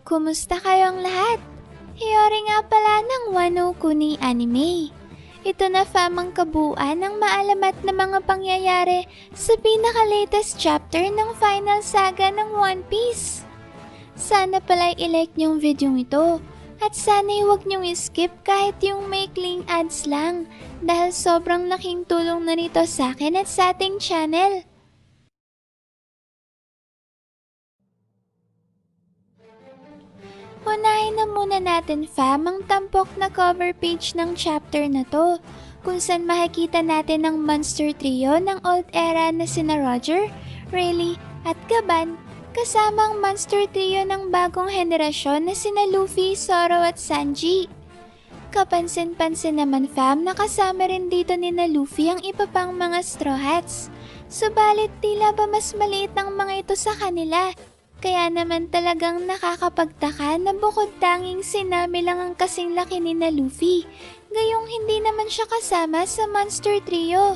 Kumusta kayong lahat? Hiyori nga pala ng Wano Kuni Anime. Ito na famang kabuuan ng maalamat na mga pangyayari sa pinaka-latest chapter ng final saga ng One Piece. Sana pala'y i-like niyong video ito at sana'y huwag niyong i-skip kahit yung maikling ads lang dahil sobrang laking tulong na nito sa akin at sa ating channel. Unahin na muna natin fam ang tampok na cover page ng chapter na to, kung saan makikita natin ang monster trio ng old era na sina Roger, Rayleigh at Gaban, kasama ang monster trio ng bagong henerasyon na sina Luffy, Zoro at Sanji. Kapansin-pansin naman fam na kasama rin dito ni na Luffy ang iba pang mga Straw Hats, subalit tila ba mas maliit ang mga ito sa kanila. Kaya naman talagang nakakapagtaka na bukod tanging si Nami lang ang kasing laki ni na Luffy, gayong hindi naman siya kasama sa Monster Trio.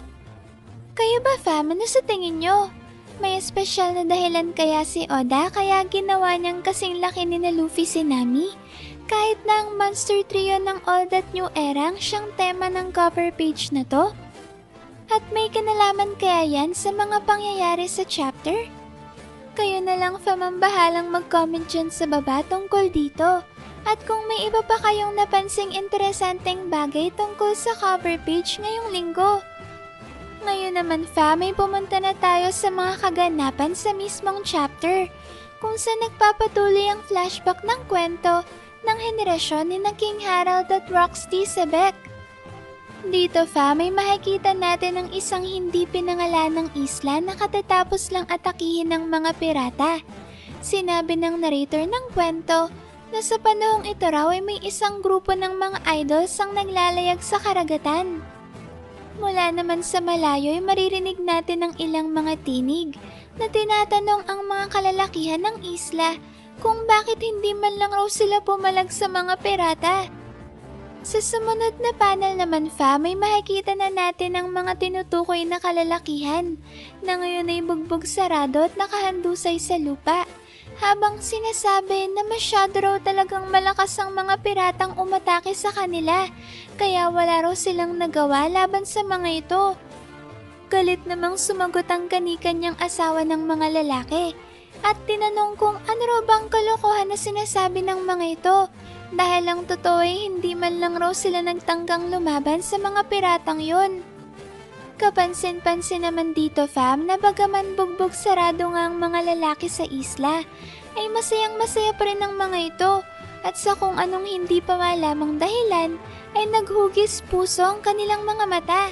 Kayo ba fam, ano sa tingin nyo? May espesyal na dahilan kaya si Oda kaya ginawa niyang kasing laki ni na Luffy si Nami? Kahit na ang Monster Trio ng Old at New Era ang siyang tema ng cover page na to? At may kinalaman kaya yan sa mga pangyayari sa chapter? Kayo na lang fam ang bahalang mag-comment dyan sa baba tungkol dito. At kung may iba pa kayong napansing interesanteng bagay tungkol sa cover page ngayong linggo. Ngayon naman fam, ay pumunta na tayo sa mga kaganapan sa mismong chapter, kung saan nagpapatuloy ang flashback ng kwento ng henerasyon ni na King Harold at Roxy Sebek. Dito fam, may makikita natin ang isang hindi pinangalanang isla na katatapos lang atakihin ng mga pirata. Sinabi ng narrator ng kwento na sa panahong ito raw ay may isang grupo ng mga idols ang naglalayag sa karagatan. Mula naman sa malayo ay maririnig natin ang ilang mga tinig na tinatanong ang mga kalalakihan ng isla kung bakit hindi man lang raw sila pumalag sa mga pirata. Sa sumunod na panel naman fam, may makikita na natin ang mga tinutukoy na kalalakihan na ngayon ay bugbog sarado at nakahandusay sa lupa, habang sinasabi na masyado raw talagang malakas ang mga piratang umatake sa kanila, kaya wala raw silang nagawa laban sa mga ito. Galit namang sumagot ang kanikanyang asawa ng mga lalaki at tinanong kung ano raw bang kalokohan na sinasabi ng mga ito. Dahil ang totoo ay hindi man lang raw sila nagtanggang lumaban sa mga piratang yun. Kapansin-pansin naman dito fam na bagaman bugbog sarado nga ang mga lalaki sa isla, ay masayang masaya pa rin ang mga ito at sa kung anong hindi pa malamang dahilan ay naghugis puso ang kanilang mga mata.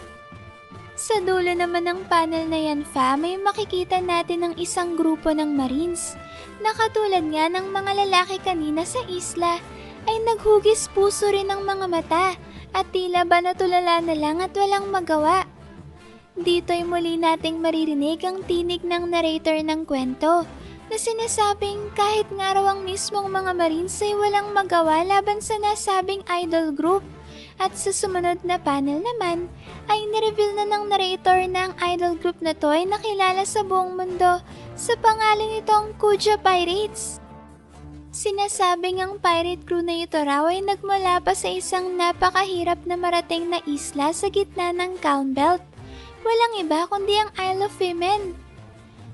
Sa dulo naman ng panel na yan fam ay makikita natin ang isang grupo ng Marines na katulad nga ng mga lalaki kanina sa isla ay naghugis puso rin ng mga mata at tila ba natulala na lang at walang magawa. Dito ay muli nating maririnig ang tinig ng narrator ng kwento na sinasabing kahit nga raw ang mismong mga Marines ay walang magawa laban sa nasabing idol group. At sa sumunod na panel naman ay nireveal na ng narrator na ang idol group na to ay nakilala sa buong mundo sa pangalan nitong Kuja Pirates. Sinasabing ang pirate crew na ito raw ay nagmula pa sa isang napakahirap na marating na isla sa gitna ng Calm Belt. Walang iba kundi ang Isle of Women.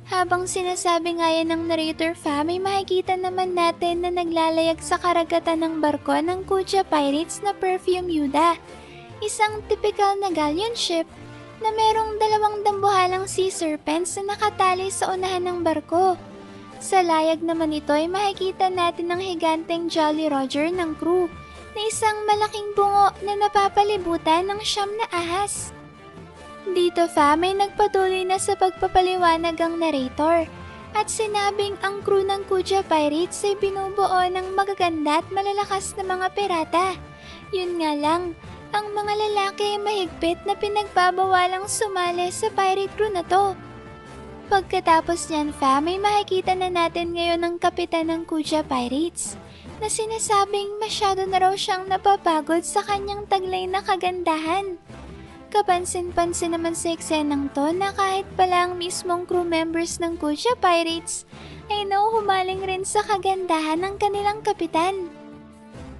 Habang sinasabi nga yan ng narrator fam, ay makikita naman natin na naglalayag sa karagatan ng barko ng Kuja Pirates na Perfume Yuda. Isang typical na galleon ship na merong dalawang dambuhalang sea serpents na nakatali sa unahan ng barko. Sa layag naman ito ay makikita natin ang higanteng Jolly Roger ng crew na isang malaking bungo na napapalibutan ng siyam na ahas. Dito fam ay nagpatuloy na sa pagpapaliwanag ang narrator at sinabing ang crew ng Kuja Pirates ay binubuo ng magaganda at malalakas na mga pirata. Yun nga lang, ang mga lalaki ay mahigpit na pinagbabawalang sumali sa pirate crew na to. Pagkatapos niyan fam, ay makikita na natin ngayon ang kapitan ng Kuja Pirates na sinasabing masyado na raw siyang napapagod sa kanyang taglay na kagandahan. Kapansin-pansin naman sa eksenang to na kahit pala ang mismong crew members ng Kuja Pirates ay nauhumaling rin sa kagandahan ng kanilang kapitan.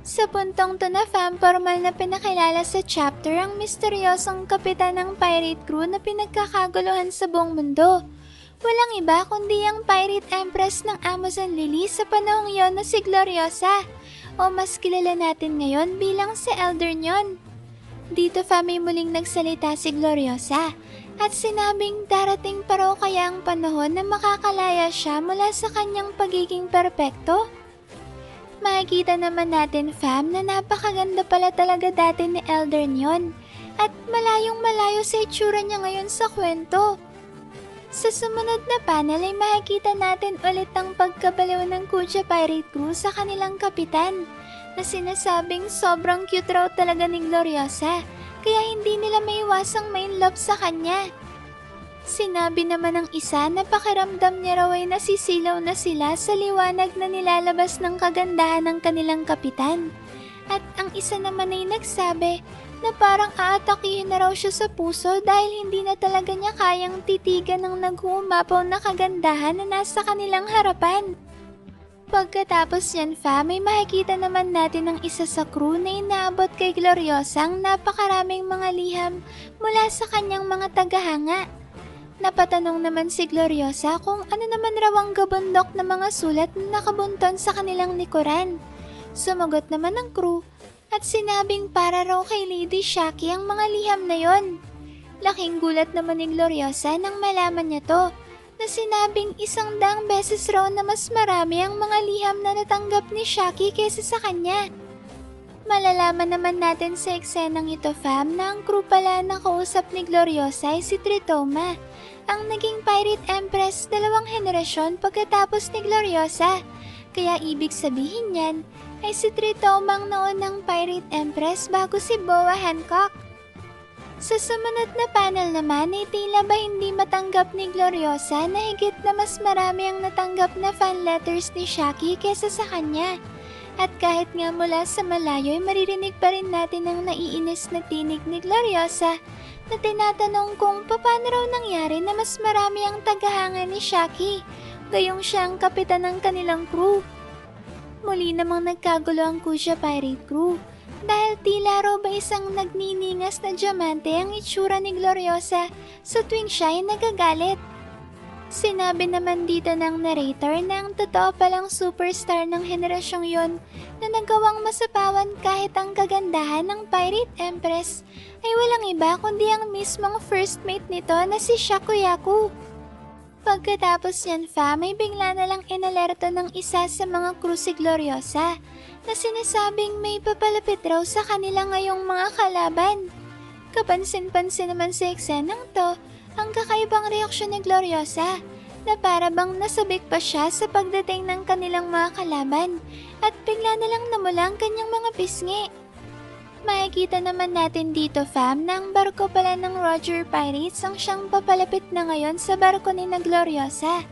Sa puntong to na fam, formal na pinakilala sa chapter ang misteryosong kapitan ng pirate crew na pinagkakaguluhan sa buong mundo. Walang iba kundi ang pirate empress ng Amazon Lily sa panahong yon na si Gloriosa, o mas kilala natin ngayon bilang si Elder Nyon. Dito fam ay muling nagsalita si Gloriosa at sinabing darating pa raw kaya ang panahon na makakalaya siya mula sa kanyang pagiging perpekto. Makikita naman natin fam na napakaganda pala talaga dati ni Elder Nyon at malayong malayo sa itsura niya ngayon sa kwento. Sa sumunod na panel ay makikita natin ulit ang pagkabaliw ng Kuja Pirate Crew sa kanilang kapitan na sinasabing sobrang cute raw talaga ni Gloriosa kaya hindi nila maiwasang main love sa kanya. Sinabi naman ng isa na pakiramdam niya raw ay nasisilaw na sila sa liwanag na nilalabas ng kagandahan ng kanilang kapitan. At ang isa naman ay nagsabi na parang aatakihin na raw siya sa puso dahil hindi na talaga niya kayang titigan ng naghumapaw na kagandahan na nasa kanilang harapan. Pagkatapos yan fam, may makikita naman natin ang isa sa crew na inaabot kay Gloriosa ang napakaraming mga liham mula sa kanyang mga tagahanga. Napatanong naman si Gloriosa kung ano naman raw ang gabundok na mga sulat na nakabunton sa kanilang likuran. Sumagot naman ang crew at sinabing para raw kay Lady Shaki ang mga liham na yon. Laking gulat naman ni Gloriosa nang malaman niya to, na sinabing 100 beses raw na mas marami ang mga liham na natanggap ni Shaki kaysa sa kanya. Malalaman naman natin sa eksenang ito fam na ang crew pala na kausap ni Gloriosa ay si Tritoma, ang naging Pirate Empress 2 henerasyon pagkatapos ni Gloriosa. Kaya ibig sabihin niyan ay si Tritoma ang naunang Pirate Empress bago si Boa Hancock. Sa sumunod na panel naman ay tila ba hindi matanggap ni Gloriosa na higit na mas marami ang natanggap na fan letters ni Shaki kesa sa kanya. At kahit nga mula sa malayo ay maririnig pa rin natin ang naiinis na tinig ni Gloriosa na tinatanong kung paano raw nangyari na mas marami ang tagahanga ni Shaki, gayong siya ang kapitan ng kanilang crew. Muli namang nagkagulo ang Kuja Pirate Crew dahil tila raw ba isang nagniningas na diamante ang itsura ni Gloriosa sa tuwing siya ay nagagalit. Sinabi naman dito ng narrator na ang totoo palang superstar ng henerasyong yon na nagawang masapawan kahit ang kagandahan ng Pirate Empress ay walang iba kundi ang mismong first mate nito na si Shakuyaku. Pagkatapos yan fam ay bigla na lang inalerto ng isa sa mga crew si Gloriosa na sinasabing may papalapit raw sa kanila ngayong mga kalaban. Kapansin-pansin naman sa eksenang to ang kakaibang reaksyon ni Gloriosa na para bang nasabik pa siya sa pagdating ng kanilang mga kalaban at bigla na lang namula ang kanyang mga pisngi. Makikita naman natin dito fam na ang barko pala ng Roger Pirates ang siyang papalapit na ngayon sa barko ni na Gloriosa.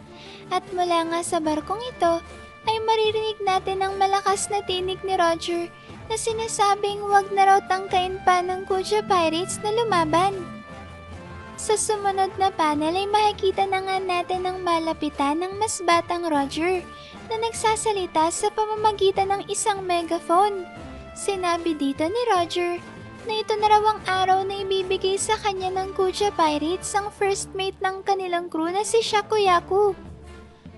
At mula nga sa barkong ito ay maririnig natin ang malakas na tinig ni Roger na sinasabing wag na raw tangkain pa ng Kuja Pirates na lumaban. Sa sumunod na panel ay makikita na nga natin ang malapitan ng mas batang Roger na nagsasalita sa pamamagitan ng isang megaphone. Sinabi dito ni Roger na ito na raw ang araw na ibibigay sa kanya ng Kuja Pirates ang first mate ng kanilang crew na si Shakuyaku.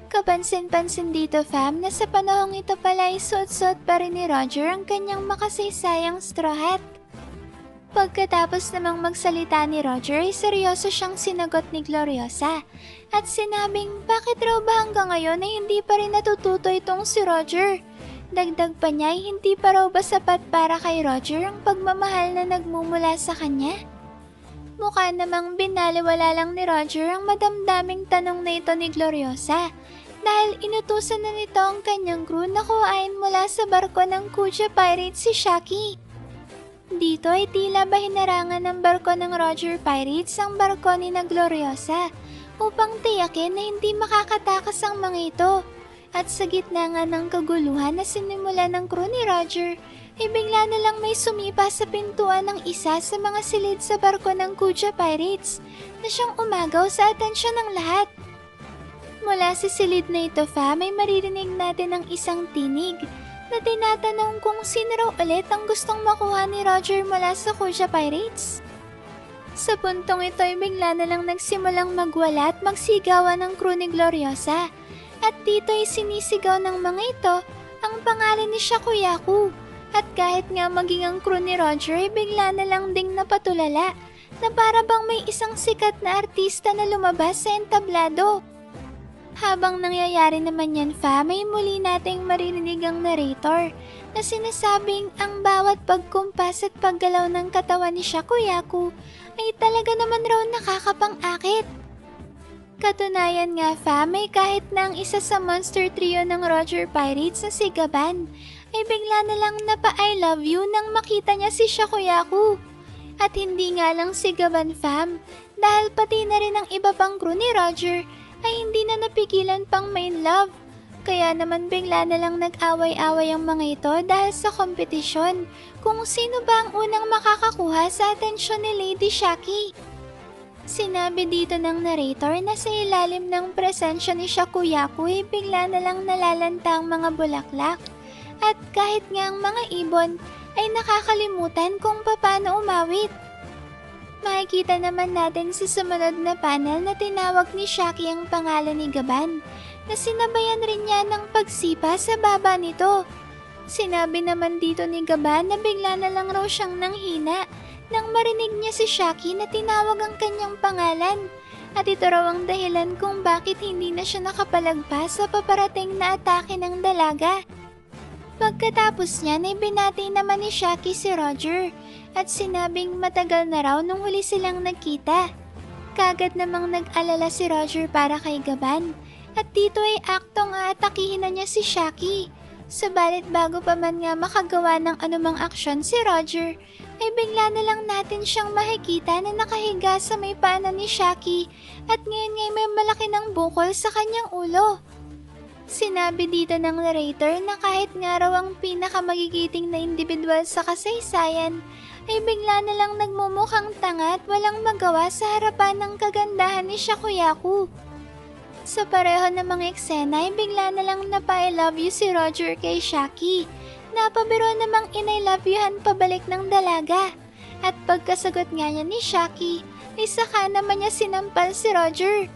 Kapansin-pansin dito fam na sa panahong ito pala ay suot-suot pa rin ni Roger ang kanyang makasaysayang straw hat. Pagkatapos namang magsalita ni Roger ay seryoso siyang sinagot ni Gloriosa at sinabing bakit raw ba hanggang ngayon ay hindi pa rin natututo itong si Roger. Dagdag pa niya ay hindi pa raw ba sapat para kay Roger ang pagmamahal na nagmumula sa kanya? Mukha namang binaliwala lang ni Roger ang madamdaming tanong na ito ni Gloriosa dahil inutusan na nito ang kanyang crew na kuhain mula sa barko ng Kuja Pirates si Shaki. Dito ay tila ba hinarangan ng barko ng Roger Pirates ang barko ni na Gloriosa upang tiyakin na hindi makakatakas ang mga ito. At sa gitna nga ng kaguluhan na sinimula ng crew ni Roger, ay bigla na lang may sumipa sa pintuan ng isa sa mga silid sa barko ng Kuja Pirates na siyang umagaw sa atensyon ng lahat. Mula sa silid na ito, fam, ay maririnig natin ang isang tinig na tinatanong kung sino raw ulit ang gustong makuha ni Roger mula sa Kuja Pirates. Sa puntong ito ay bigla na lang nagsimulang magwala at magsigawan ng crew ni Gloriosa. At dito ay sinisigaw ng mga ito ang pangalan ni Shakuyaku. At kahit nga maging ang crew ni Roger ay bigla na lang ding napatulala na para bang may isang sikat na artista na lumabas sa entablado. Habang nangyayari naman yan, fam, ay muli nating maririnig ang narrator na sinasabing ang bawat pagkumpas at paggalaw ng katawan ni Shakuyaku ay talaga naman raw nakakapang-akit. Katunayan nga, fam, ay kahit na ang isa sa monster trio ng Roger Pirates na si Gaban ay bigla na lang napa-I love you nang makita niya si Shakuyaku. At hindi nga lang si Gaban, fam, dahil pati na rin ang iba pang crew ni Roger ay hindi na napigilan pang main love. Kaya naman bigla na lang nag-away-away ang mga ito dahil sa kompetisyon kung sino ba ang unang makakakuha sa atensyon ni Lady Shaki. Sinabi dito ng narrator na sa ilalim ng presensya ni Shakuyaku ay bigla na lang nalalanta ang mga bulaklak. At kahit nga ang mga ibon ay nakakalimutan kung paano umawit. Makikita naman natin sa sumunod na panel na tinawag ni Shaki ang pangalan ni Gaban na sinabayan rin niya ng pagsipa sa baba nito. Sinabi naman dito ni Gaban na bigla na lang raw siyang nanghina nang marinig niya si Shaki na tinawag ang kanyang pangalan. At ito raw ang dahilan kung bakit hindi na siya nakapalagpas sa paparating na atake ng dalaga. Pagkatapos niyan ay binati naman ni Shaki si Roger at sinabing matagal na raw nung huli silang nagkita. Kagad namang nag-alala si Roger para kay Gaban at dito ay aktong aatakihin na niya si Shaki. Subalit bago pa man nga makagawa ng anumang aksyon si Roger ay bigla na lang natin siyang makikita na nakahiga sa may paanan ni Shaki at ngayon ngay may malaki ng bukol sa kanyang ulo. Sinabi dito ng narrator na kahit nga raw ang pinakamagigiting na individual sa kasaysayan ay bigla na lang nagmumukhang tanga at walang magawa sa harapan ng kagandahan ni Shakuyaku. Sa pareho ng mga eksena ay bigla na lang napa-I love you si Roger kay Shaki. Napabiro namang in-I love youhan pabalik ng dalaga. At pagkasagot nga niya ni Shaki, ay saka naman niya sinampal si Roger.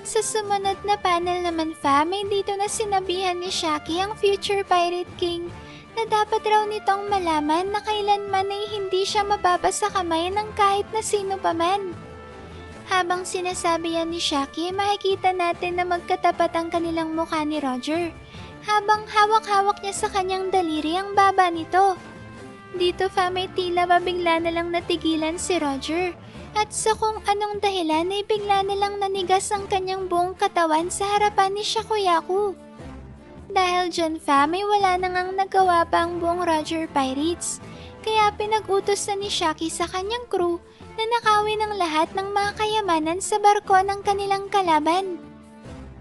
Sa sumunod na panel naman, fam, ay dito na sinabihan ni Shaki ang future Pirate King na dapat raw nitong malaman na kailanman ay hindi siya mababa sa kamay ng kahit na sino pa man. Habang sinasabi yan ni Shaki, makikita natin na magkatapat ang kanilang mukha ni Roger. Habang hawak-hawak niya sa kanyang daliri ang baba nito. Dito, fam, ay tila ba bigla na lang natigilan si Roger. At sa kung anong dahilan ay bigla na lang nanigas ang kanyang buong katawan sa harapan ni Shakuyaku. Dahil dyan, fam, ay wala na ngang nagawa pa ang buong Roger Pirates. Kaya pinag-utos na ni Shaki sa kanyang crew na nakawin ang lahat ng mga kayamanan sa barko ng kanilang kalaban.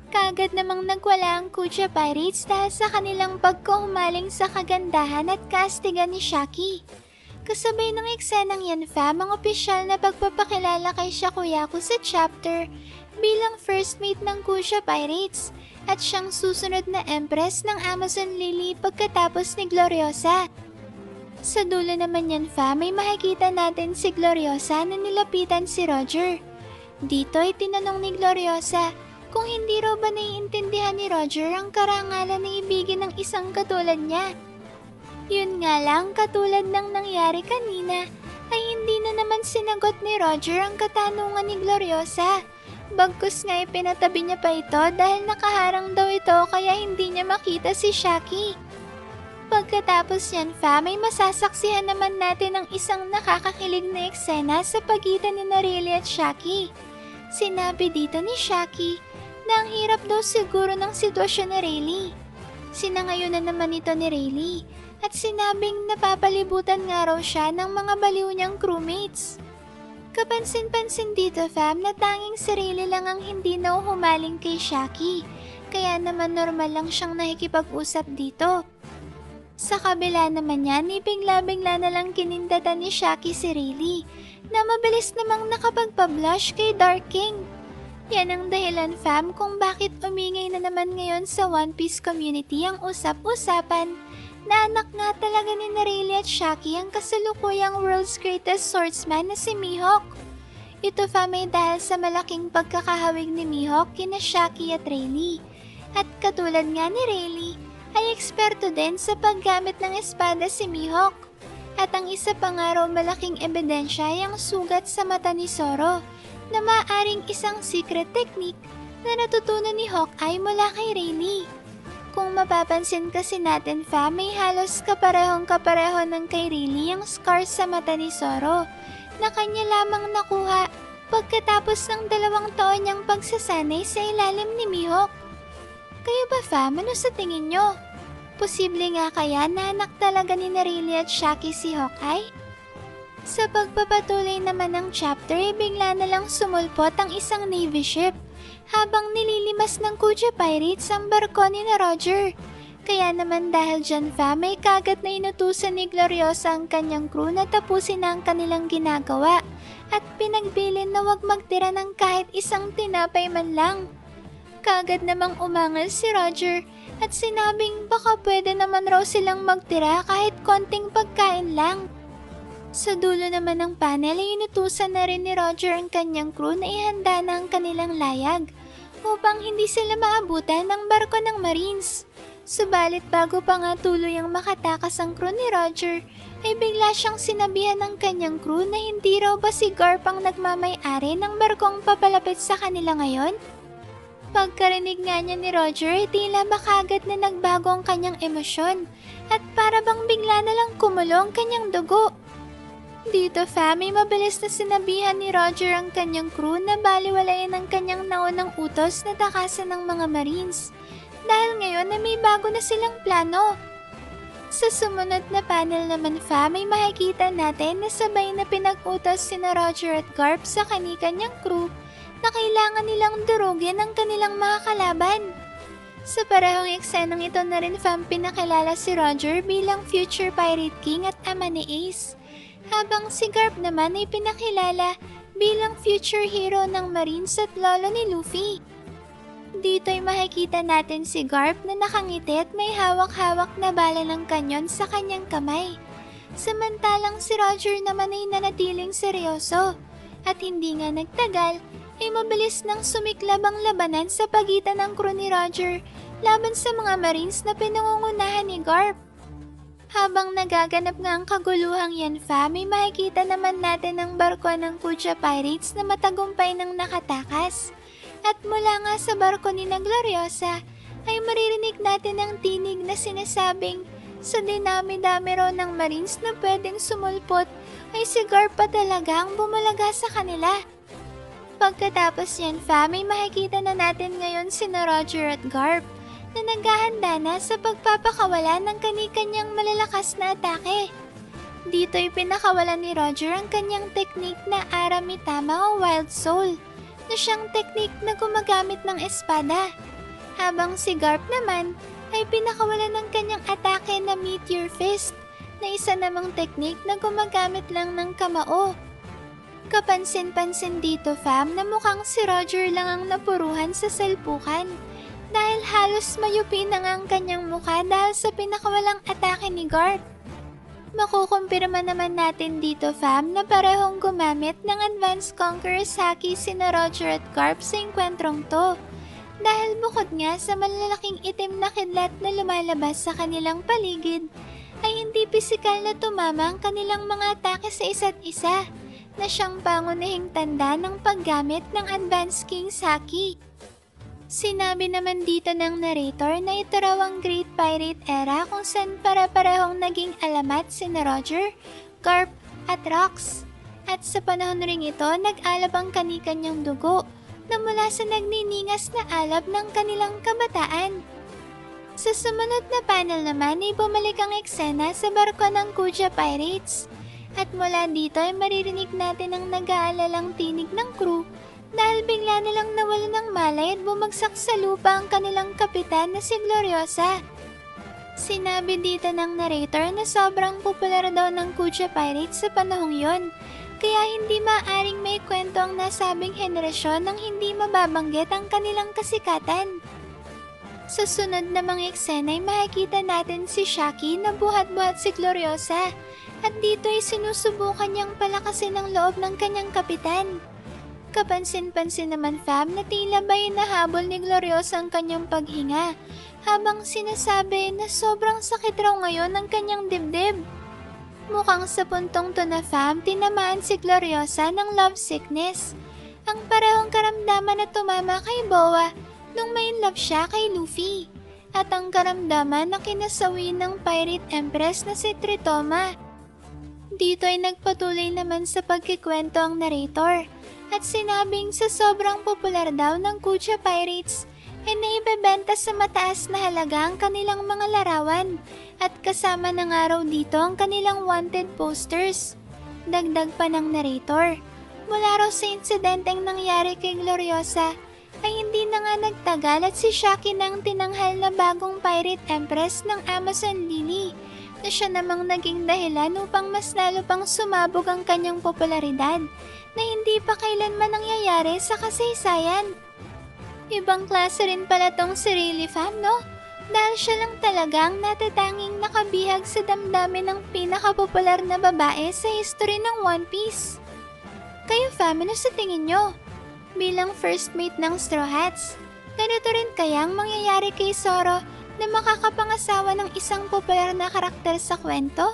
Kagad namang nagwala ang Kuja Pirates dahil sa kanilang pagkuhumaling sa kagandahan at kaastigan ni Shaki. Kasabay ng eksenang yan, fam, ang opisyal na pagpapakilala kay Shakuyaku sa chapter bilang first mate ng Kuja Pirates at siyang susunod na empress ng Amazon Lily pagkatapos ni Gloriosa. Sa dulo naman yan, fam, ay makikita natin si Gloriosa na nilapitan si Roger. Dito ay tinanong ni Gloriosa kung hindi raw ba naiintindihan ni Roger ang karangalan na ibigin ng isang katulad niya. Yun nga lang, katulad ng nangyari kanina, ay hindi na naman sinagot ni Roger ang katanungan ni Gloriosa. Bagkus nga ipinatabi niya pa ito dahil nakaharang daw ito kaya hindi niya makita si Shaki. Pagkatapos yan, fam, ay masasaksihan naman natin ang isang nakakakilig na eksena sa pagitan ni Rayleigh at Shaki. Sinabi dito ni Shaki na ang hirap daw siguro ng sitwasyon ni Rayleigh. Sinangayon na naman ito ni Rayleigh at sinabing napapalibutan nga raw siya ng mga baliw niyang crewmates. Kapansin-pansin dito, fam, na tanging si Rayleigh lang ang hindi na humaling kay Shaki, kaya naman normal lang siyang nakikipag-usap dito. Sa kabila naman yan, bigla-bigla na lang kinindatan ni Shaki si Rayleigh na mabilis namang nakapagpa-blush kay Dark King. Yan ang dahilan fam kung bakit umingay na naman ngayon sa One Piece community ang usap-usapan na anak nga talaga ni Rayleigh at Shaki ang kasalukuyang world's greatest swordsman na si Mihawk. Ito fam ay dahil sa malaking pagkakahawig ni Mihawk kina Shaki at Rayleigh. At katulad nga ni Rayleigh, ay eksperto din sa paggamit ng espada si Mihawk. At ang isa pa nga raw malaking ebidensya ay ang sugat sa mata ni Zoro na maaaring isang secret technique na natutunan ni Hawkeye mula kay Rayleigh. Kung mapapansin kasi natin fam, may halos kaparehong-kapareho ng kay Rayleigh ang scars sa mata ni Zoro na kanya lamang nakuha pagkatapos ng 2 taon niyang pagsasanay sa ilalim ni Mihawk. Kayo ba fam, ano sa tingin nyo? Posible nga kaya na anak talaga ni Rayleigh at Shaki si Hawkeye? Sa pagpapatuloy naman ng chapter ay bigla na lang sumulpot ang isang navy ship habang nililimas ng Kuja Pirates ang barko ni na Roger. Kaya naman dahil dyan fam ay kagat na inutusan ni Gloriosa ang kanyang crew na tapusin na ang kanilang ginagawa at pinagbilin na huwag magtira ng kahit isang tinapay man lang. Kagad namang umangal si Roger at sinabing baka pwede naman raw silang magtira kahit konting pagkain lang. Sa dulo naman ng panel ay inutusan na rin ni Roger ang kanyang crew na ihanda na ang kanilang layag upang hindi sila maabutan ng barko ng Marines. Subalit bago pa nga tuluyang makatakas ang crew ni Roger, ay bigla siyang sinabihan ng kanyang crew na hindi raw ba si Garp ang nagmamay-ari ng barkong papalapit sa kanila ngayon? Pagkarinig nga niya ni Roger ay tila makagad na nagbago ang kanyang emosyon at para bang bigla na lang kumulo ang kanyang dugo. Dito fam ay mabilis na sinabihan ni Roger ang kanyang crew na baliwalayin ang kanyang naunang utos na takasan ng mga Marines dahil ngayon na may bago na silang plano. Sa sumunod na panel naman fam ay makikita natin na sabay na pinag-utos sina Roger at Garp sa kani-kanyang crew na kailangan nilang durugin ang kanilang mga kalaban. Sa parehong eksenang ito na rin fam pinakilala si Roger bilang future Pirate King at ama ni Ace. Habang si Garp naman ay pinakilala bilang future hero ng Marines at lolo ni Luffy. Dito ay makikita natin si Garp na nakangiti at may hawak-hawak na bala ng kanyon sa kanyang kamay. Samantalang si Roger naman ay nanatiling seryoso at hindi nga nagtagal ay mabilis nang sumiklab ang labanan sa pagitan ng crew ni Roger laban sa mga Marines na pinangungunahan ni Garp. Habang nagaganap nga ang kaguluhang yan fam, may makikita naman natin ang barko ng Kuja Pirates na matagumpay ng nakatakas. At mula nga sa barko ni na Gloriosa, ay maririnig natin ang tinig na sinasabing sa dinami-dami raw ng Marines na pwedeng sumulpot ay si Garp pa talaga ang bumalaga sa kanila. Pagkatapos yan fam, may makikita na natin ngayon sina Roger at Garp na naghahanda na sa pagpapakawala ng kani-kanyang malalakas na atake. Dito'y pinakawalan ni Roger ang kanyang teknik na Aramitama o Wild Soul, na siyang teknik na gumagamit ng espada. Habang si Garp naman ay pinakawalan ng kanyang atake na Meteor Fist, na isa namang teknik na gumagamit lang ng kamao. Kapansin-pansin dito fam na mukhang si Roger lang ang napuruhan sa salpukan. Dahil halos mayupi na nga ang kanyang mukha dahil sa pinakawalang atake ni Garp. Makukumpirma naman natin dito fam na parehong gumamit ng Advanced Conqueror's Haki sina Roger at Garp sa engkwentrong to. Dahil bukod nga sa malalaking itim na kidlat na lumalabas sa kanilang paligid, ay hindi pisikal na tumama ang kanilang mga atake sa isa't isa, na siyang pangunahing tanda ng paggamit ng Advanced King's Haki. Sinabi naman dito ng narrator na ito raw ang Great Pirate Era kung saan para-parehong naging alamat sina Roger, Garp at Rox. At sa panahon ring ito, nag-alab ang kani-kanyang dugo na mula sa nagniningas na alab ng kanilang kabataan. Sa sumunod na panel naman ay bumalik ang eksena sa barko ng Kuja Pirates. At mula dito ay maririnig natin ang nag-aalalang tinig ng crew dahil bigla nilang nawalan ng malay at bumagsak sa lupa ang kanilang kapitan na si Gloriosa. Sinabi dito ng narrator na sobrang popular daw ng Kuja Pirates sa panahong yon Kaya hindi maaring may kwento ang nasabing henerasyon nang hindi mababanggit ang kanilang kasikatan. Sa sunod na mga eksena ay makikita natin si Shaki na buhat-buhat si Gloriosa at dito ay sinusubukan niyang palakasin ang loob ng kanyang kapitan. Kapansin-pansin naman fam na tila ba'y nahabol ni Gloriosa ang kanyang paghinga habang sinasabi na sobrang sakit raw ngayon ang kanyang dibdib. Mukhang sa puntong to na fam tinamaan si Gloriosa ng love sickness. Ang parehong karamdaman na tumama kay Boa nung may in love siya kay Luffy. At ang karamdaman na kinasawi ng Pirate Empress na si Tritoma. Dito ay nagpatuloy naman sa pagkikwento ang narrator at sinabing sa sobrang popular daw ng Kuja Pirates ay naibebenta sa mataas na halaga ang kanilang mga larawan at kasama ng araw dito ang kanilang wanted posters. Dagdag pa ng narrator, mula raw sa insidenteng nangyari kay Gloriosa ay hindi na nga nagtagal at si Shaki nang tinanghal na bagong Pirate Empress ng Amazon Lily na siya namang naging dahilan upang mas lalo pang sumabog ang kanyang popularidad na hindi pa kailanman nangyayari sa kasaysayan. Ibang klase rin pala tong si Riley fam, no? Dahil siya lang talagang natatanging nakabihag sa damdamin ng pinakapopular na babae sa history ng One Piece. Kayo fam, ano sa tingin nyo? Bilang first mate ng Straw Hats, ganito rin kayang mangyayari kay Zoro na makakapangasawa ng isang popular na karakter sa kwento?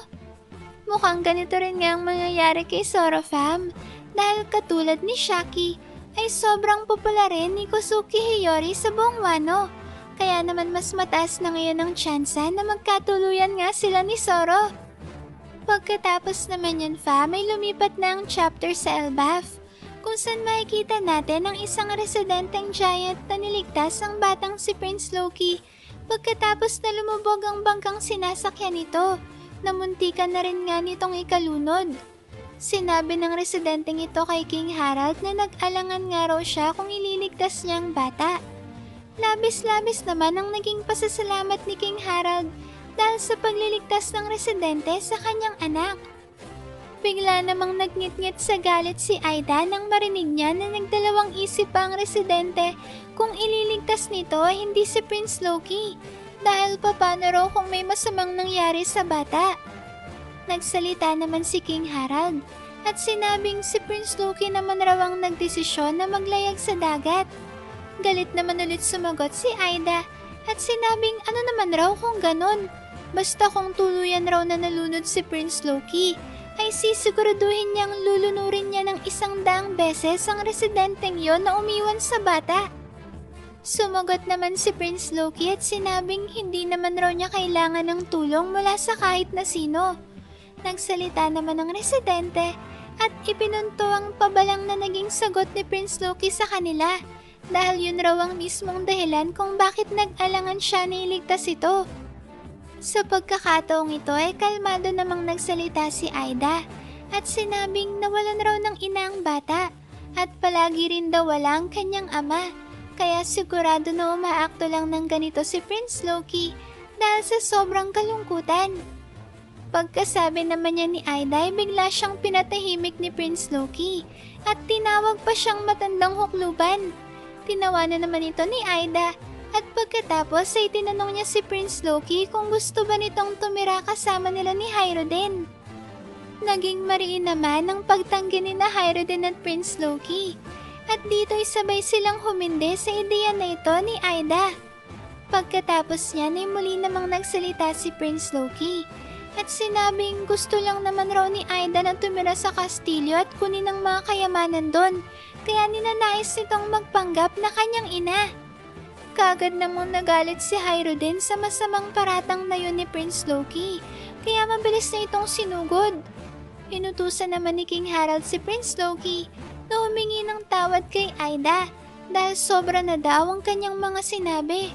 Mukhang ganito rin nga ang mangyayari kay Zoro fam, dahil katulad ni Shaki, ay sobrang popular rin ni Kosuke Hiyori sa buong Wano. Kaya naman mas mataas na ngayon ang tsansa na magkatuluyan nga sila ni Zoro. Pagkatapos naman yan fam, ay lumipat na ang chapter sa Elbaf, kung saan makikita natin ang isang residenteng giant na niligtas ang batang si Prince Loki pagkatapos na lumubog ang bangkang sinasakyan nito, na muntikan na rin nga nitong ikalunod. Sinabi ng residenteng ito kay King Harald na nag-alangan nga raw siya kung ililigtas niya ang bata. Labis-labis naman ang naging pasasalamat ni King Harald dahil sa pagliligtas ng residente sa kanyang anak. Bigla namang nagngit-ngit sa galit si Aida nang marinig niya na nagdalawang isip pa ang residente kung ililigtas nito ay hindi si Prince Loki dahil papano raw kung may masamang nangyari sa bata. Nagsalita naman si King Harald at sinabing si Prince Loki naman raw ang nagdesisyon na maglayag sa dagat. Galit naman ulit sumagot si Aida at sinabing ano naman raw kung ganon. Basta kung tuluyan raw na nalunod si Prince Loki, ay sisiguraduhin niyang lulunurin niya ng 100 beses ang residenteng yon na umiwan sa bata. Sumagot naman si Prince Loki at sinabing hindi naman raw niya kailangan ng tulong mula sa kahit na sino. Nagsalita naman ng residente at ipinunto ang pabalang na naging sagot ni Prince Loki sa kanila dahil yun raw ang mismong dahilan kung bakit nag-alangan siya na iligtas ito. Sa pagkakataong ito ay kalmado namang nagsalita si Aida at sinabing nawalan raw ng ina ang bata at palagi rin daw wala ang kanyang ama, kaya sigurado na umaakto lang ng ganito si Prince Loki dahil sa sobrang kalungkutan. Pagkasabi naman niya ni Aida ay bigla siyang pinatahimik ni Prince Loki at tinawag pa siyang matandang hukluban. Tinawanan naman ito ni Aida at pagkatapos ay tinanong niya si Prince Loki kung gusto ba nitong tumira kasama nila ni Hyruden. Naging mariin naman ang pagtanggi ni na Hyruden at Prince Loki at dito ay sabay silang humindi sa ideya na ito ni Aida. Pagkatapos niya ay muli namang nagsalita si Prince Loki at sinabing gusto lang naman raw ni Aida na tumira sa kastilyo at kunin ang mga kayamanan doon, kaya ninanais nitong magpanggap na kanyang ina. Kagad namang nagalit si Hyruden sa masamang paratang na yun ni Prince Loki, kaya mabilis na itong sinugod. Inutusan naman ni King Harald si Prince Loki na humingi ng tawad kay Aida dahil sobra na daw ang kanyang mga sinabi.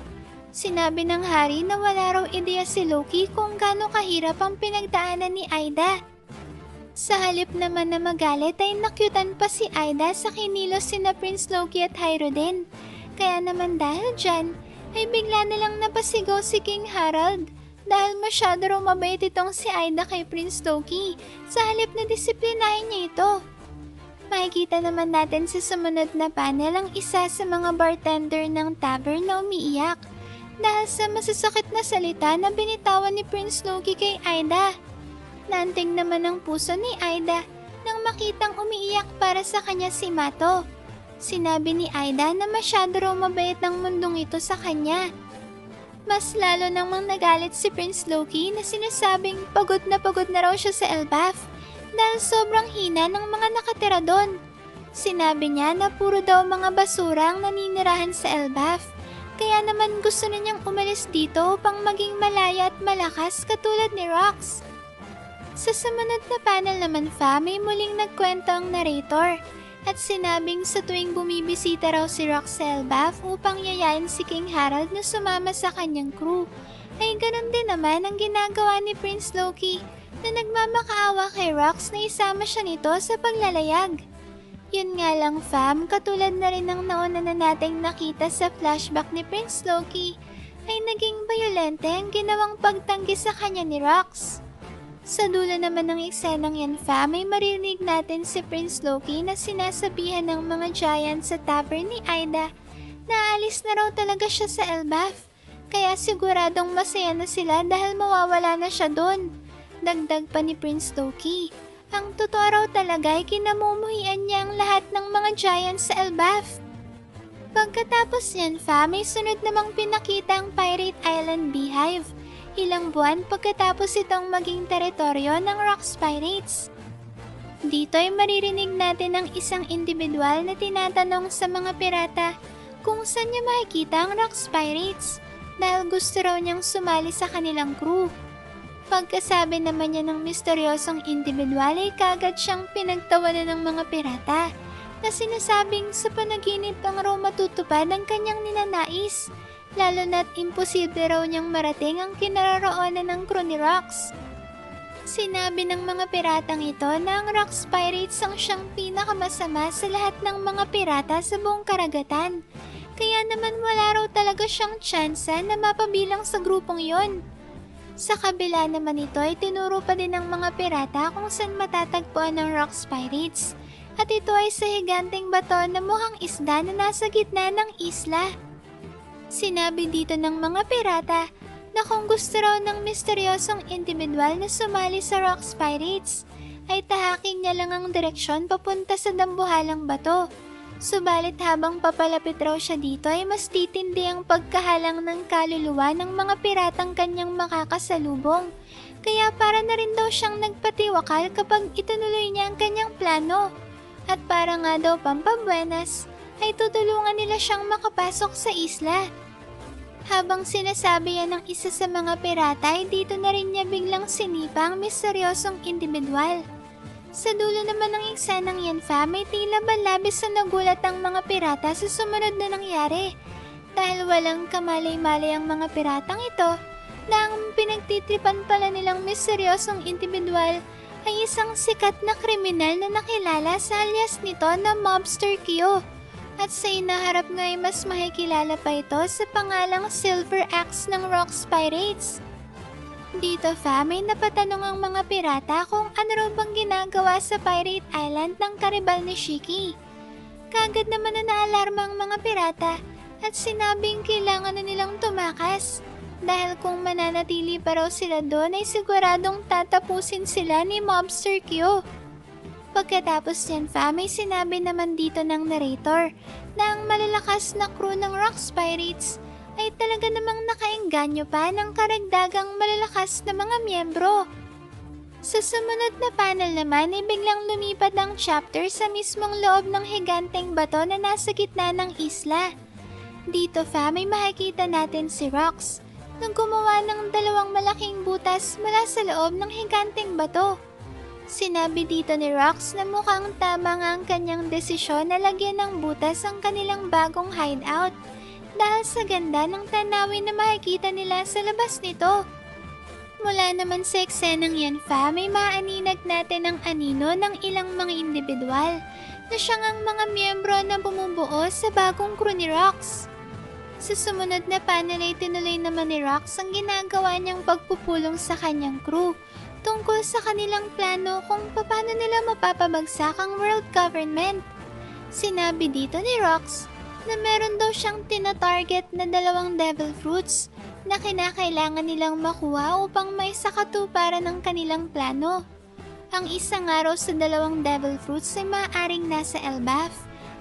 Sinabi ng hari na wala raw ideya si Loki kung gaano kahirap ang pinagdaanan ni Aida. Sa halip naman na magalit ay nakyutan pa si Aida sa kinilos sina Prince Loki at Hyruden. Kaya naman dahil dyan ay bigla na lang napasigaw si King Harald dahil masyado raw mabait itong si Aida kay Prince Loki sa halip na disiplinahin niya ito. Makikita naman natin sa sumunod na panel ang isa sa mga bartender ng tavern na umiiyak dahil sa masasakit na salita na binitawan ni Prince Loki kay Aida. Naanting naman ang puso ni Aida nang makitang umiiyak para sa kanya si Mato. Sinabi ni Aida na masyado raw mabait ng mundong ito sa kanya. Mas lalo namang nagalit si Prince Loki na sinasabing pagod na raw siya sa Elbaf dahil sobrang hina ng mga nakatira doon. Sinabi niya na puro daw mga basura ang naninirahan sa Elbaf, kaya naman gusto na niyang umalis dito upang maging malaya at malakas katulad ni Rox. Sa sumunod na panel naman may muling nagkwento ang narrator at sinabing sa tuwing bumibisita raw si Rox sa Elbaf upang yayain si King Harold na sumama sa kanyang crew, ay ganun din naman ang ginagawa ni Prince Loki na nagmamakaawa kay Rox na isama siya nito sa paglalayag. Yun nga lang katulad na rin ng nauna na nating nakita sa flashback ni Prince Loki, ay naging bayolente ang ginawang pagtanggi sa kanya ni Rox. Sa dulo naman ng eksenang yan ay marinig natin si Prince Loki na sinasabihan ng mga giants sa tavern ni Aida na aalis na raw talaga siya sa Elbaf, kaya siguradong masaya na sila dahil mawawala na siya doon. Dagdag pa ni Prince Loki, ang totoo raw talaga ay kinamumuhian niya ang lahat ng mga giants sa Elbaf. Pagkatapos yan may sunod namang pinakita ang Pirate Island Beehive, ilang buwan pagkatapos itong maging teritoryo ng Rox Pirates. Dito ay maririnig natin ang isang individual na tinatanong sa mga pirata kung saan niya makikita ang Rox Pirates dahil gusto raw niyang sumali sa kanilang crew. Pagkasabi naman niya ng misteryosong individual ay kagad siyang pinagtawanan ng mga pirata na sinasabing sa panaginip ang raw matutupad ang kanyang ninanais, lalo na't imposible raw niyang marating ang kinaroroonan ng crew ni Rox. Sinabi ng mga piratang ito na ang Rox Pirates ang siyang pinakamasama sa lahat ng mga pirata sa buong karagatan, kaya naman wala raw talaga siyang tsansa na mapabilang sa grupong yon. Sa kabila naman ito ay tinuro pa din ng mga pirata kung saan matatagpuan ng Rox Pirates, at ito ay sa higanteng bato na mukhang isda na nasa gitna ng isla. Sinabi dito ng mga pirata na kung gusto raw ng misteryosong individual na sumali sa Rox Pirates, ay tahaking niya lang ang direksyon papunta sa dambuhalang bato. Subalit habang papalapit raw siya dito ay mas titindi ang pagkahalang ng kaluluwa ng mga piratang kanyang makakasalubong. Kaya para na rin daw siyang nagpatiwakal kapag itunuloy niya ang kanyang plano. At para nga daw pampabuenas, ay tutulungan nila siyang makapasok sa isla. Habang sinasabi yan ng isa sa mga pirata ay dito na rin niya biglang sinipa ang misteryosong individual. Sa dulo naman ng eksenang yan may tila ba labis na nagulat ang mga pirata sa sumunod na nangyari dahil walang kamalay-malay ang mga piratang ito na ang pinagtitripan pala nilang misteryosong individual ay isang sikat na kriminal na nakilala sa alias nito na Mobster Q, at sa inaharap nga ay mas makikilala pa ito sa pangalang Silver Axe ng Rox Pirates. Dito may napatanong ang mga pirata kung ano raw bang ginagawa sa Pirate Island ng karibal ni Shiki. Kagad naman na naalarma ang mga pirata at sinabing kailangan na nilang tumakas dahil kung mananatili pa raw sila doon ay siguradong tatapusin sila ni Mobster Q. Pagkatapos yan may sinabi naman dito ng narrator na ang malalakas na crew ng Rox Pirates ay talaga namang nakaengganyo pa ng karagdagang malalakas na mga miyembro. Sa sumunod na panel naman ay biglang lumipat ang chapter sa mismong loob ng higanteng bato na nasa gitna ng isla. Dito may makikita natin si Rox na gumawa ng dalawang malaking butas mula sa loob ng higanteng bato. Sinabi dito ni Rox na mukhang tama nga ang kanyang desisyon na lagyan ng butas ang kanilang bagong hideout dahil sa ganda ng tanawin na makikita nila sa labas nito. Mula naman sa eksenang yan may maaninag natin ang anino ng ilang mga individual na siyang ang mga miyembro na bumubuo sa bagong crew ni Rox. Sa sumunod na panel ay tinuloy naman ni Rox ang ginagawa niyang pagpupulong sa kanyang crew tungkol sa kanilang plano kung paano nila mapapabagsak ang world government. Sinabi dito ni Rox na meron daw siyang tina-target na 2 devil fruits na kinakailangan nilang makuha upang may sakatuparan ng kanilang plano. Ang isang araw sa 2 devil fruits ay maaaring nasa Elbaf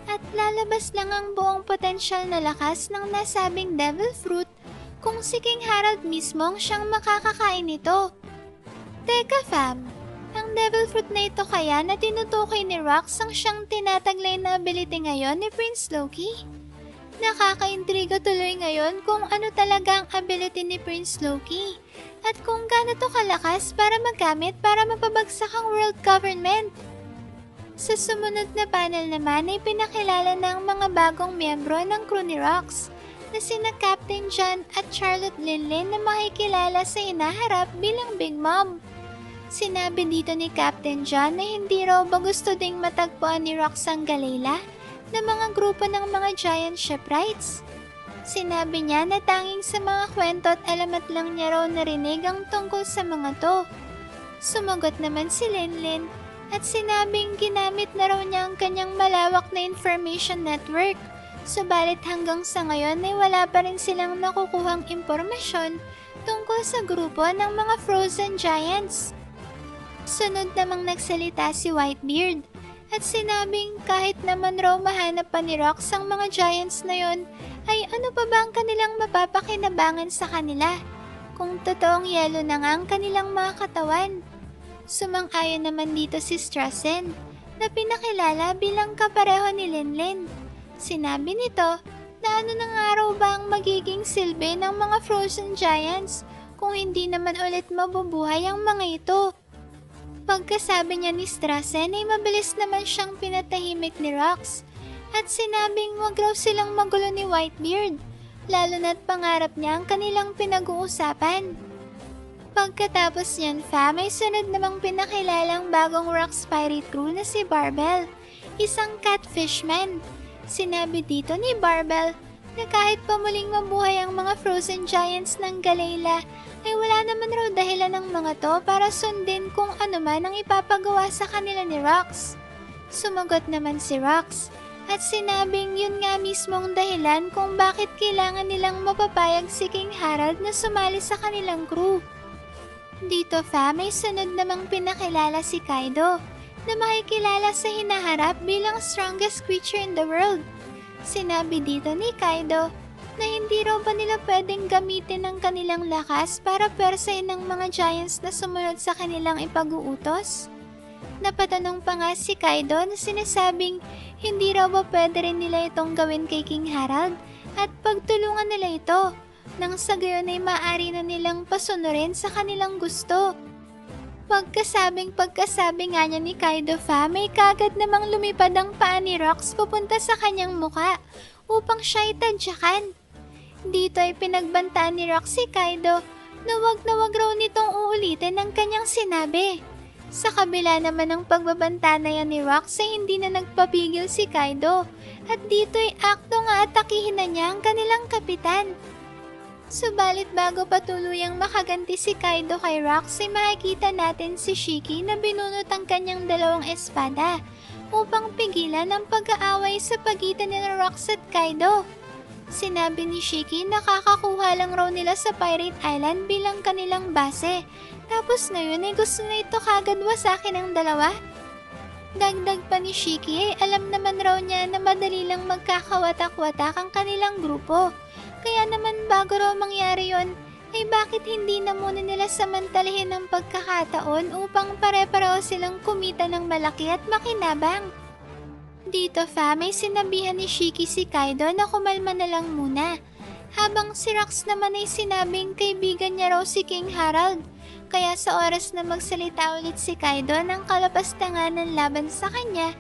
at lalabas lang ang buong potensyal na lakas ng nasabing devil fruit kung si King Harold mismo ang siyang makakakain nito. Teka fam, ang devil fruit na ito kaya na tinutukoy ni Rox ang siyang tinataglay na ability ngayon ni Prince Loki? Nakakaintriga tuloy ngayon kung ano talaga ang ability ni Prince Loki at kung gaano to kalakas para magamit para mapabagsak ang world government. Sa sumunod na panel naman ay pinakilala ng mga bagong miyembro ng crew ni Rox na sina Captain John at Charlotte Linlin na makikilala sa inaharap bilang Big Mom. Sinabi dito ni Captain John na hindi raw ba gusto ding matagpuan ni Rox ang Galayla na mga grupo ng mga giant shipwrights. Sinabi niya na tanging sa mga kwento at alamat lang niya raw narinig ang tungkol sa mga to. Sumagot naman si Linlin at sinabing ginamit na raw niya ang kanyang malawak na information network. Subalit hanggang sa ngayon ay wala pa rin silang nakukuhang impormasyon tungkol sa grupo ng mga frozen giants. Sunod namang nagsalita si Whitebeard at sinabing kahit naman raw mahanap pa ni Rox ang mga giants na yon, ay ano pa ba ang kanilang mapapakinabangan sa kanila kung totoong yelo na nga ang kanilang mga katawan. Sumang-ayon naman dito si Strassen na pinakilala bilang kapareho ni Linlin. Sinabi nito na ano na nga raw ba ang magiging silbi ng mga frozen giants kung hindi naman ulit mabubuhay ang mga ito. Pagkasabi niya ni Strassen ay mabilis naman siyang pinatahimik ni Rox at sinabing wag raw silang magulo ni Whitebeard, lalo na't pangarap niya ang kanilang pinag-uusapan. Pagkatapos niyan ay sunod namang pinakilalang bagong Rox Pirate Crew na si Barbel, isang catfishman. Sinabi dito ni Barbel na kahit pa muling mabuhay ang mga frozen giants ng Galayla, ay wala naman raw dahilan ng mga to para sundin kung ano man ang ipapagawa sa kanila ni Rox. Sumagot naman si Rox at sinabing yun nga mismong dahilan kung bakit kailangan nilang mapapayag si King Harold na sumali sa kanilang crew. Dito may sunod namang pinakilala si Kaido na makikilala sa hinaharap bilang strongest creature in the world. Sinabi dito ni Kaido na hindi raw ba nila pwedeng gamitin ang kanilang lakas para persahin ng mga giants na sumunod sa kanilang ipag-uutos? Napatanong pa nga si Kaido na sinasabing hindi raw ba pwede rin nila itong gawin kay King Harold at pagtulungan nila ito nang sa gayon ay maaari na nilang pasunurin sa kanilang gusto. Pagkasabi nga niya ni Kaido may kagad namang lumipad ang paa ni Rox papunta sa kanyang muka upang siya itadyakan. Dito ay pinagbantaan ni Rox si Kaido na wag raw nitong uulitin ang kanyang sinabi. Sa kabila naman ng pagbabanta na yan ni Rox ay hindi na nagpapigil si Kaido at dito ay akto nga atakihin na niya ang kanilang kapitan. Subalit bago pa tuluyang makaganti si Kaido kay Rox ay makikita natin si Shiki na binunot ang kanyang 2 espada upang pigilan ang pag-aaway sa pagitan ni Rox at Kaido. Sinabi ni Shiki na kakakuha lang raw nila sa Pirate Island bilang kanilang base, tapos ngayon ay gusto na ito kagad wasakin ang dalawa. Dagdag pa ni Shiki ay alam naman raw niya na madali lang magkakawatak-watak ang kanilang grupo. Kaya naman bago raw mangyari yon, ay bakit hindi na muna nila samantalahin ang pagkakataon upang pare-pareho silang kumita ng malaki at makinabang. Dito may sinabihan ni Shiki si Kaido na kumalma na lang muna, habang si Rox naman ay sinabing kaibigan niya raw si King Harold. Kaya sa oras na magsalita ulit si Kaido ng kalapastanganan laban sa kanya,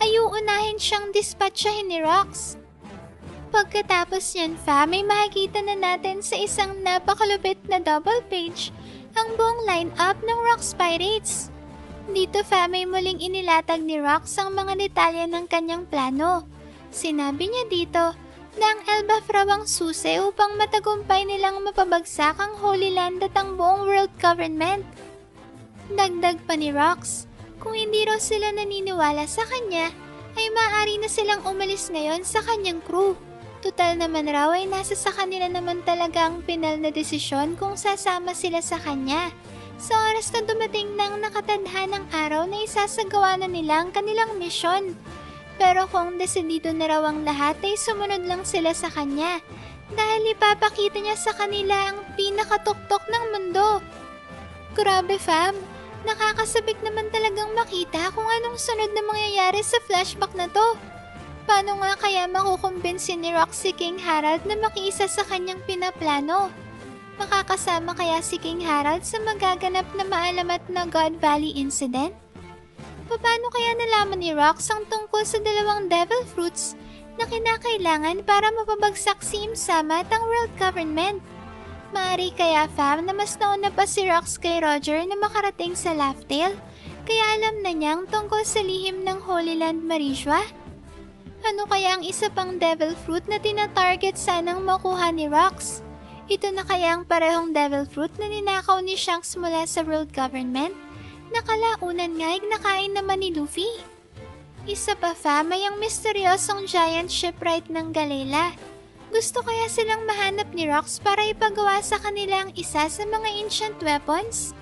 ay uunahin siyang dispatchahin ni Rox. Pagkatapos yan may makikita na natin sa isang napakalupit na double page ang buong line-up ng Rox Pirates. Dito may muling inilatag ni Rox ang mga detalye ng kanyang plano. Sinabi niya dito na ang Elbaf raw ang susi upang matagumpay nilang mapabagsak ang Holy Land at ang buong world government. Dagdag pa ni Rox, kung hindi raw sila naniniwala sa kanya, ay maaari na silang umalis ngayon sa kanyang crew. Tutal naman raw ay nasa sa kanila naman talaga ang pinal na desisyon kung sasama sila sa kanya. Sa oras na dumating ng nakatadhanang araw na isasagawa na nila ang kanilang misyon. Pero kung desidido na raw ang lahat ay sumunod lang sila sa kanya dahil ipapakita niya sa kanila ang pinakatuktok ng mundo. Grabe fam, nakakasabik naman talagang makita kung anong sunod na mangyayari sa flashback na to. Paano nga kaya makukumbinsin ni Rox si King Harald na makiisa sa kanyang pinaplano? Makakasama kaya si King Harald sa magaganap na maalamat na God Valley incident? Paano kaya nalaman ni Rox ang tungkol sa dalawang devil fruits na kinakailangan para mapabagsak si Imsama at ang world government? Maari kaya fam na mas nauna pa si Rox kay Roger na makarating sa Laughdale, kaya alam na niya ang tungkol sa lihim ng Holy Land Marisha? Ano kaya ang isa pang devil fruit na tina-target sanang makuha ni Rox? Ito na kaya ang parehong devil fruit na ninakaw ni Shanks mula sa world government? Nakalaunan nga ay nakain naman ni Luffy. Isa pa fam ay ang misteryosong giant shipwright ng Galela. Gusto kaya silang mahanap ni Rox para ipagawa sa kanila ang isa sa mga ancient weapons?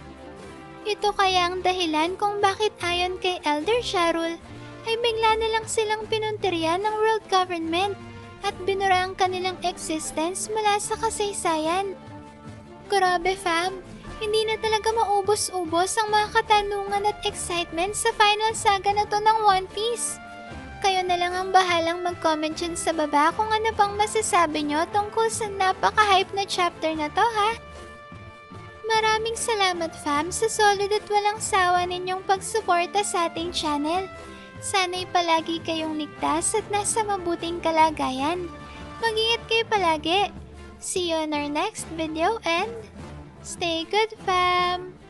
Ito kaya ang dahilan kung bakit ayon kay Elder Sharul ay bigla na lang silang pinuntirya ng world government at binura ang kanilang existence mula sa kasaysayan. Grabe fam, hindi na talaga maubos-ubos ang mga katanungan at excitement sa final saga na to ng One Piece. Kayo na lang ang bahalang mag-comment dyan sa baba kung ano pang masasabi nyo tungkol sa napaka-hype na chapter na to ha. Maraming salamat fam sa solid at walang sawa ninyong pagsuporta sa ating channel. Sana'y palagi kayong ligtas at nasa mabuting kalagayan. Mag-ingat kayo palagi. See you on our next video and stay good fam!